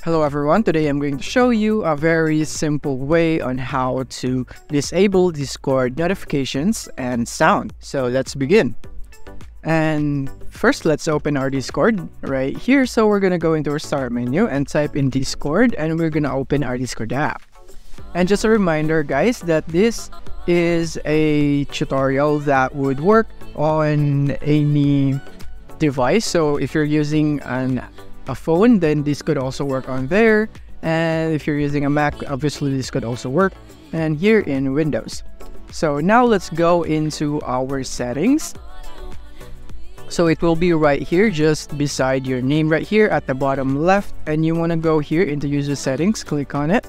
Hello everyone, today I'm going to show you a very simple way on how to disable Discord notifications and sound. So let's begin. And first, let's open our Discord right here. So we're going to go into our start menu and type in Discord, and we're going to open our Discord app. And just a reminder guys that this is a tutorial that would work on any device. So if you're using a phone, then this could also work on there, and if you're using a Mac, obviously this could also work, and here in Windows. So now let's go into our settings. So it will be right here just beside your name right here at the bottom left, and you want to go here into user settings, click on it.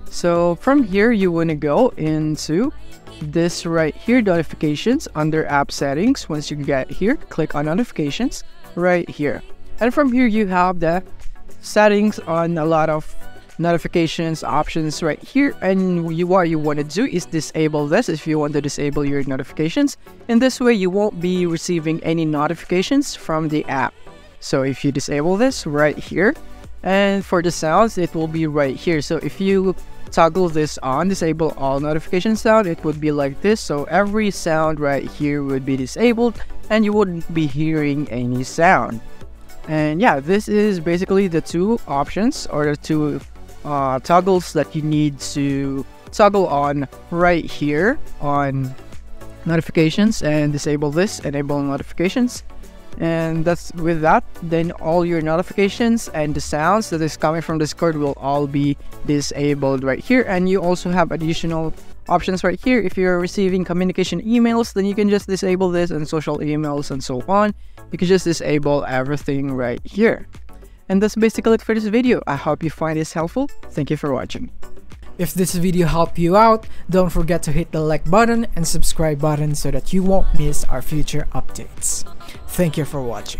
So from here you want to go into this right here, notifications, under app settings. Once you get here, click on notifications right here. And from here, you have the settings on a lot of notifications options right here. And what you want to do is disable this if you want to disable your notifications. In this way, you won't be receiving any notifications from the app. So if you disable this right here, and for the sounds, it will be right here. So if you toggle this on, disable all notification sound, it would be like this. So every sound right here would be disabled and you wouldn't be hearing any sound. And yeah, this is basically the two options or the two toggles that you need to toggle on right here on notifications, and disable this, enable notifications. And that's with that, then all your notifications and the sounds that is coming from Discord will all be disabled right here. And you also have additional options right here. If you're receiving communication emails, then you can just disable this, and social emails and so on. You can just disable everything right here. And that's basically it for this video. I hope you find this helpful. Thank you for watching. If this video helped you out, don't forget to hit the like button and subscribe button so that you won't miss our future updates. Thank you for watching.